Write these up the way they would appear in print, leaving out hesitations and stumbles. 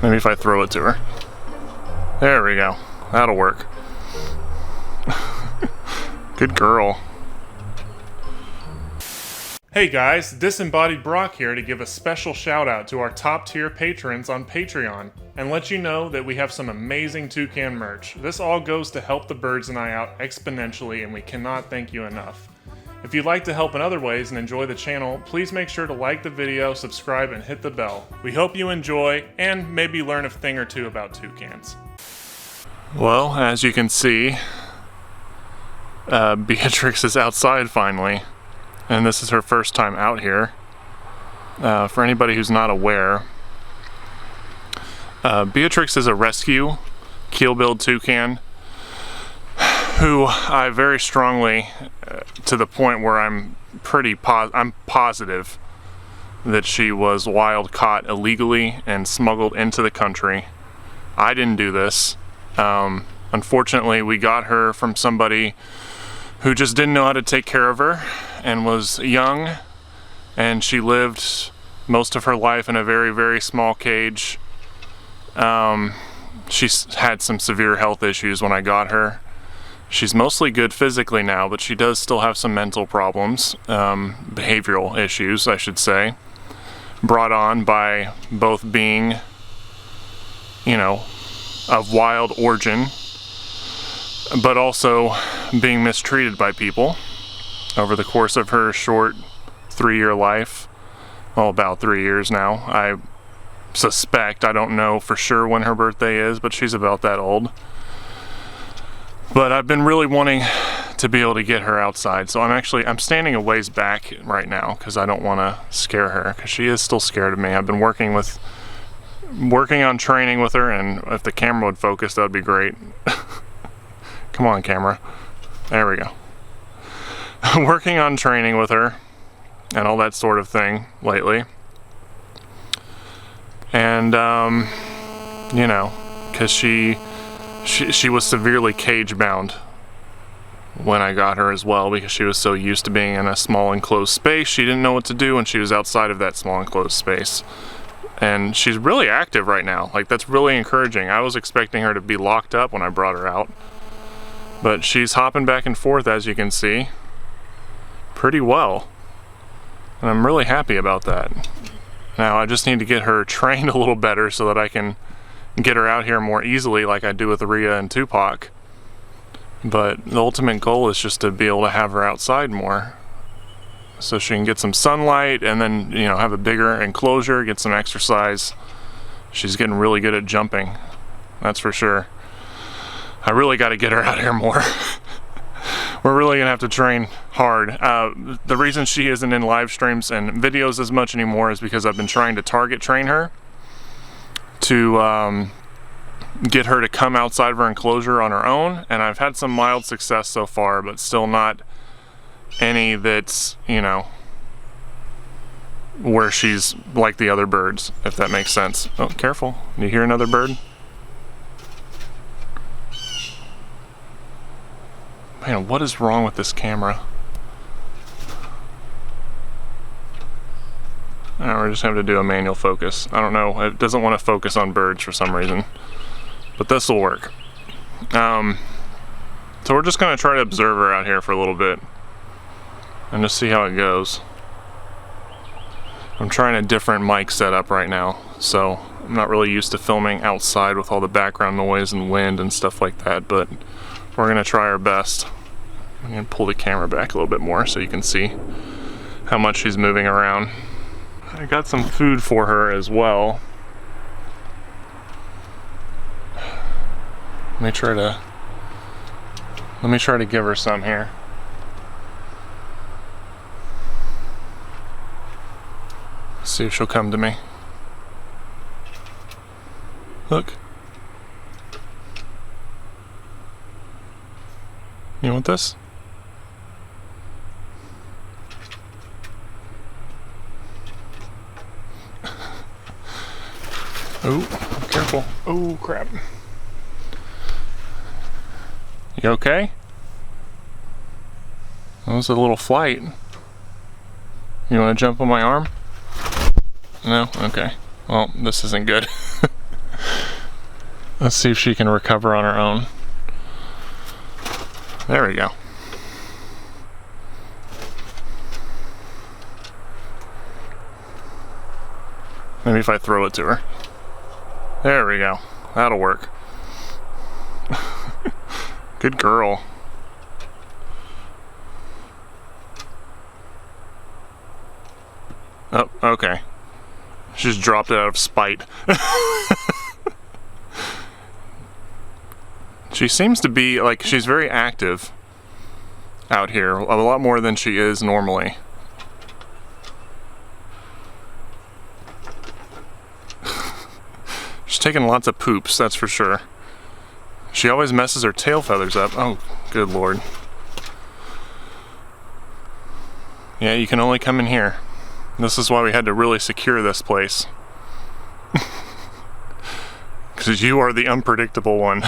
Maybe if I throw it to her. There we go. That'll work. Good girl. Hey guys, Disembodied Brock here to give a special shout out to our top tier patrons on Patreon and let you know that we have some amazing Toucan merch. This all goes to help the birds and I out exponentially, and we cannot thank you enough. If you'd like to help in other ways and enjoy the channel, please make sure to like the video, subscribe, and hit the bell. We hope you enjoy and maybe learn a thing or two about toucans. Well, as you can see, Beatrix is outside finally, and this is her first time out here. For anybody who's not aware, Beatrix is a rescue keel-billed toucan who I very strongly, to the point where I'm positive that she was wild caught illegally and smuggled into the country. I didn't do this. Unfortunately, we got her from somebody who just didn't know how to take care of her and was young, and she lived most of her life in a very, very small cage. She's had some severe health issues when I got her. She's mostly good physically now, but she does still have some mental problems, behavioral issues, I should say, brought on by both being, you know, of wild origin, but also being mistreated by people over the course of her short 3-year life. Well, about 3 years now. I suspect, I don't know for sure when her birthday is, but she's about that old. But I've been really wanting to be able to get her outside, so I'm standing a ways back right now because I don't want to scare her, because she is still scared of me. I've been working on training with her, and if the camera would focus, that would be great. Come on, camera. There we go. Working on training with her and all that sort of thing lately. And you know, because she was severely cage bound when I got her as well, because she was so used to being in a small enclosed space. She didn't know what to do when she was outside of that small enclosed space. And she's really active right now. Like, that's really encouraging. I was expecting her to be locked up when I brought her out, but she's hopping back and forth, as you can see, pretty well. And I'm really happy about that. Now I just need to get her trained a little better so that I can get her out here more easily like I do with Rhea and Tupac. But the ultimate goal is just to be able to have her outside more, so she can get some sunlight and then, you know, have a bigger enclosure, get some exercise. She's getting really good at jumping, that's for sure. I really got to get her out here more. We're really gonna have to train hard. The reason she isn't in live streams and videos as much anymore is because I've been trying to target train her to get her to come outside of her enclosure on her own, and I've had some mild success so far, but still not any that's, you know, where she's like the other birds, if that makes sense. Oh, careful. You hear another bird? Man, what is wrong with this camera? We're just having to do a manual focus. I don't know, it doesn't want to focus on birds for some reason, but this will work. So we're just going to try to observe her out here for a little bit and just see how it goes. I'm trying a different mic setup right now, so I'm not really used to filming outside with all the background noise and wind and stuff like that, but we're going to try our best. I'm going to pull the camera back a little bit more so you can see how much she's moving around. I got some food for her as well. Let me try to give her some here. See if she'll come to me. Look. You want this? Oh, careful. Oh, crap. You okay? That was a little flight. You want to jump on my arm? No? Okay. Well, this isn't good. Let's see if she can recover on her own. There we go. Maybe if I throw it to her. There we go. That'll work. Good girl. Oh, okay. She just dropped it out of spite. She seems to be, like, she's very active out here. A lot more than she is normally. She's taking lots of poops, that's for sure. She always messes her tail feathers up. Oh, good lord. Yeah, you can only come in here. This is why we had to really secure this place. Because you are the unpredictable one.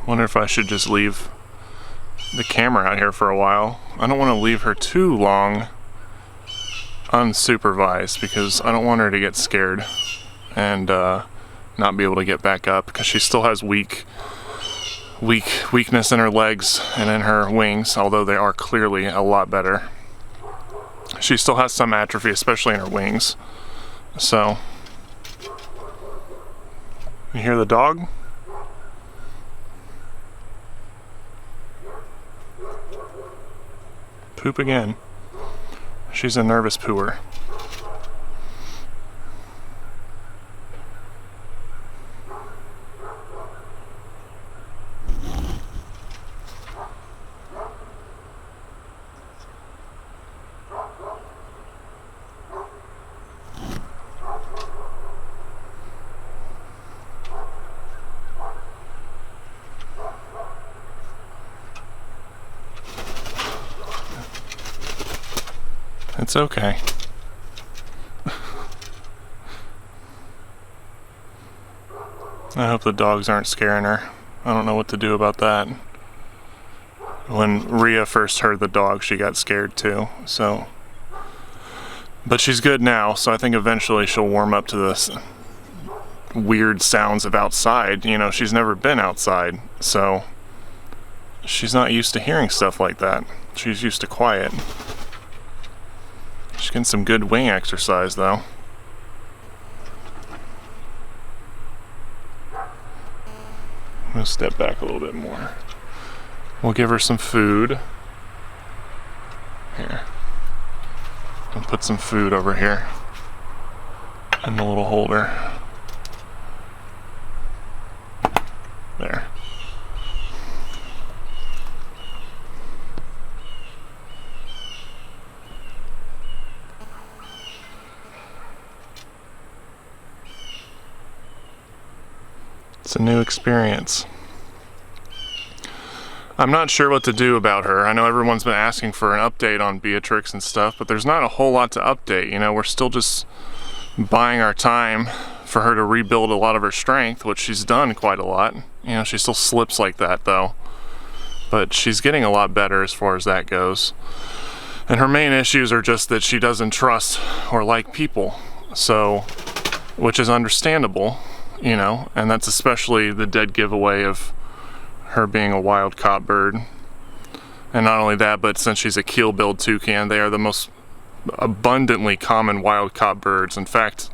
Wonder if I should just leave the camera out here for a while. I don't want to leave her too long unsupervised because I don't want her to get scared and not be able to get back up, because she still has weakness in her legs and in her wings, although they are clearly a lot better. She still has some atrophy, especially in her wings. So, you hear the dog? Poop again. She's a nervous pooer. It's okay. I hope the dogs aren't scaring her. I don't know what to do about that. When Rhea first heard the dog, she got scared too, so. But she's good now, so I think eventually she'll warm up to this weird sounds of outside. You know, she's never been outside, so she's not used to hearing stuff like that. She's used to quiet. She's getting some good wing exercise though. I'm gonna step back a little bit more. We'll give her some food. Here. I'll put some food over here in the little holder. There. It's a new experience. I'm not sure what to do about her. I know everyone's been asking for an update on Beatrix and stuff, but there's not a whole lot to update. You know, we're still just buying our time for her to rebuild a lot of her strength, which she's done quite a lot. You know, she still slips like that though. But she's getting a lot better as far as that goes. And her main issues are just that she doesn't trust or like people. So, which is understandable. You know, and that's especially the dead giveaway of her being a wild caught bird. And not only that, but since she's a keel-billed toucan, they are the most abundantly common wild caught birds. In fact,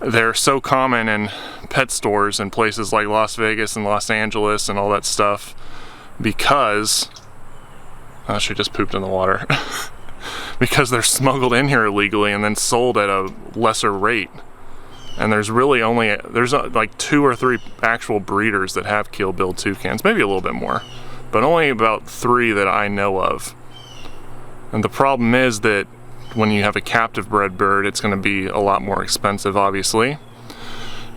they're so common in pet stores in places like Las Vegas and Los Angeles and all that stuff because she just pooped in the water. Because they're smuggled in here illegally and then sold at a lesser rate. And there's really only, like 2 or 3 actual breeders that have keel-billed toucans, maybe a little bit more, but only about 3 that I know of. And the problem is that when you have a captive bred bird, it's going to be a lot more expensive, obviously.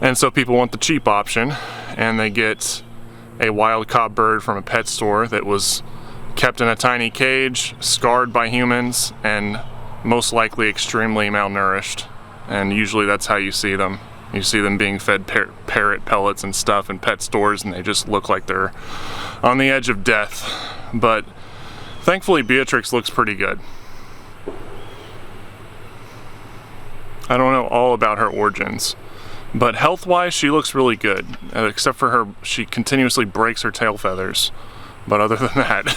And so people want the cheap option, and they get a wild-caught bird from a pet store that was kept in a tiny cage, scarred by humans, and most likely extremely malnourished, and usually that's how you see them. You see them being fed parrot pellets and stuff in pet stores, and they just look like they're on the edge of death. But thankfully Beatrix looks pretty good. I don't know all about her origins, but health-wise she looks really good, except for she continuously breaks her tail feathers. But other than that,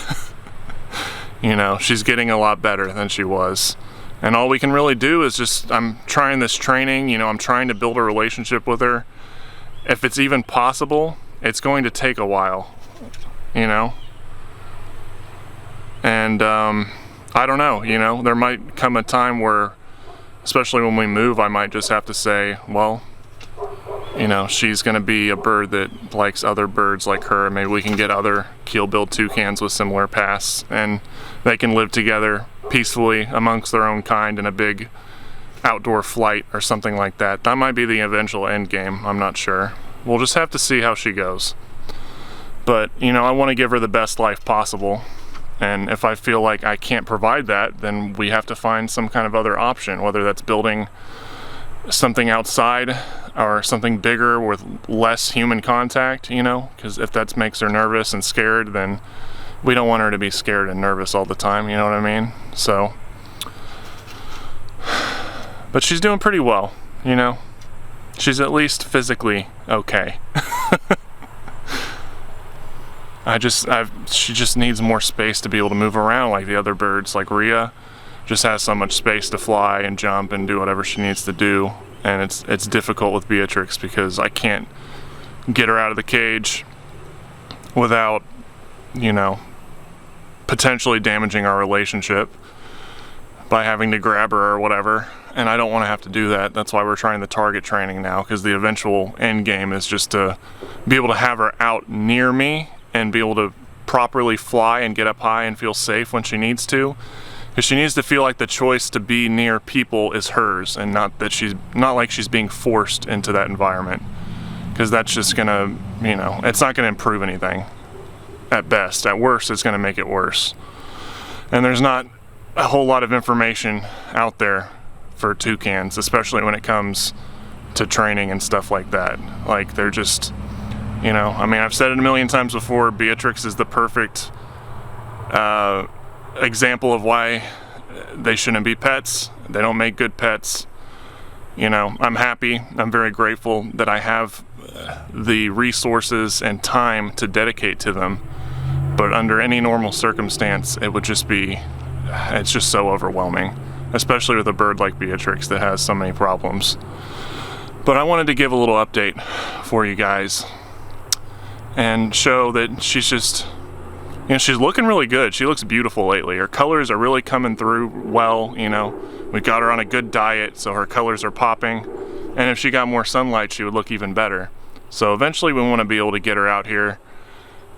you know, she's getting a lot better than she was. And all we can really do is just, I'm trying this training, you know, I'm trying to build a relationship with her. If it's even possible, it's going to take a while, you know? And I don't know, you know, there might come a time where, especially when we move, I might just have to say, well, you know, she's gonna be a bird that likes other birds like her. Maybe we can get other keel-billed toucans with similar pasts, and they can live together peacefully amongst their own kind in a big outdoor flight or something like that. That might be the eventual end game, I'm not sure. We'll just have to see how she goes. But, you know, I want to give her the best life possible, and if I feel like I can't provide that, then we have to find some kind of other option, whether that's building something outside or something bigger with less human contact, you know, because if that makes her nervous and scared, then we don't want her to be scared and nervous all the time, you know what I mean? So, but she's doing pretty well, you know? She's at least physically okay. She just needs more space to be able to move around like the other birds. Like Rhea just has so much space to fly and jump and do whatever she needs to do. And it's difficult with Beatrix because I can't get her out of the cage without, you know, potentially damaging our relationship by having to grab her or whatever. And I don't want to have to do that. That's why we're trying the target training now, because the eventual end game is just to be able to have her out near me and be able to properly fly and get up high and feel safe when she needs to. Because she needs to feel like the choice to be near people is hers, and not like she's being forced into that environment. Because that's just gonna, you know, it's not gonna improve anything at best. At worst, it's gonna make it worse. And there's not a whole lot of information out there for toucans, especially when it comes to training and stuff like that. Like, they're just, you know, I mean, I've said it a million times before, Beatrix is the perfect example of why they shouldn't be pets. They don't make good pets. You know, I'm happy, I'm very grateful that I have the resources and time to dedicate to them, but under any normal circumstance it would just be, it's just so overwhelming, especially with a bird like Beatrix that has so many problems. But I wanted to give a little update for you guys and show that she's just, you know, she's looking really good. She looks beautiful lately. Her colors are really coming through well, you know. We got her on a good diet, so her colors are popping. And if she got more sunlight, she would look even better. So eventually we want to be able to get her out here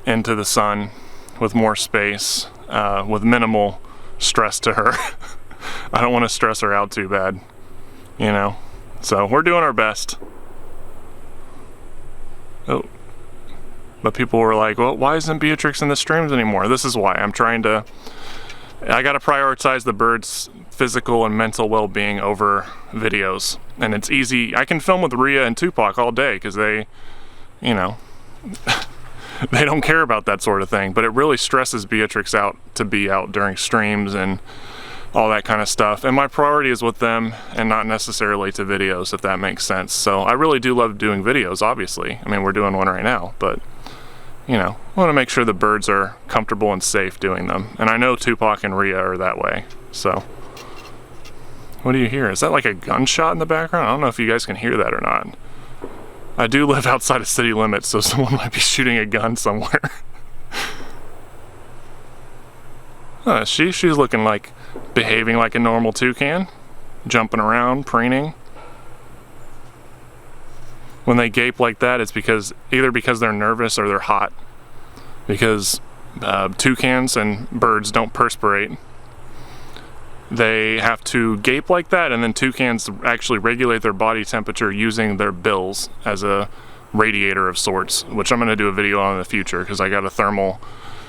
into the sun with more space, with minimal stress to her. I don't want to stress her out too bad, you know. So we're doing our best. Oh. But people were like, well, why isn't Beatrix in the streams anymore? This is why. I gotta prioritize the bird's physical and mental well-being over videos. And it's easy. I can film with Rhea and Tupac all day because they, you know, they don't care about that sort of thing. But it really stresses Beatrix out to be out during streams and all that kind of stuff. And my priority is with them and not necessarily to videos, if that makes sense. So I really do love doing videos, obviously. I mean, we're doing one right now, but you know, I want to make sure the birds are comfortable and safe doing them. And I know Tupac and Rhea are that way. So, what do you hear? Is that like a gunshot in the background? I don't know if you guys can hear that or not. I do live outside of city limits, so someone might be shooting a gun somewhere. She's looking like, behaving like a normal toucan. Jumping around, preening. When they gape like that, it's either because they're nervous or they're hot. Because toucans and birds don't perspirate. They have to gape like that, and then toucans actually regulate their body temperature using their bills as a radiator of sorts, which I'm going to do a video on in the future because I got a thermal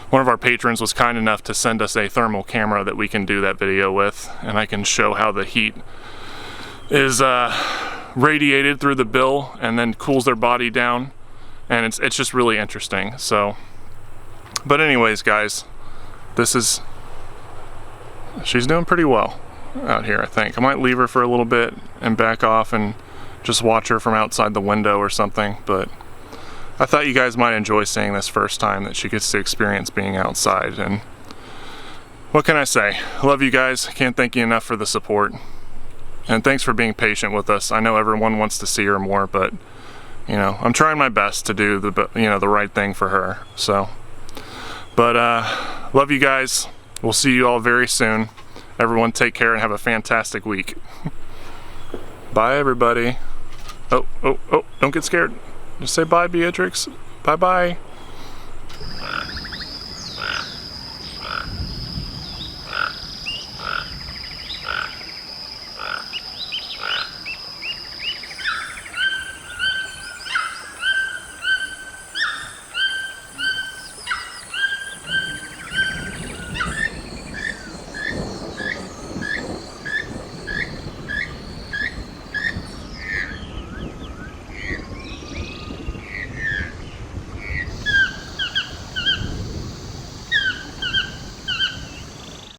one of our patrons was kind enough to send us a thermal camera that we can do that video with, and I can show how the heat is radiated through the bill and then cools their body down, and it's just really interesting. So, but anyways, guys, she's doing pretty well out here, I think. I might leave her for a little bit and back off and just watch her from outside the window or something, but I thought you guys might enjoy seeing this first time that she gets to experience being outside. And what can I say? I love you guys. Can't thank you enough for the support. And thanks for being patient with us. I know everyone wants to see her more, but you know, I'm trying my best to do the right thing for her. So, but love you guys. We'll see you all very soon. Everyone take care and have a fantastic week. Bye, everybody. Oh, don't get scared. Just say bye, Beatrix. Bye-bye.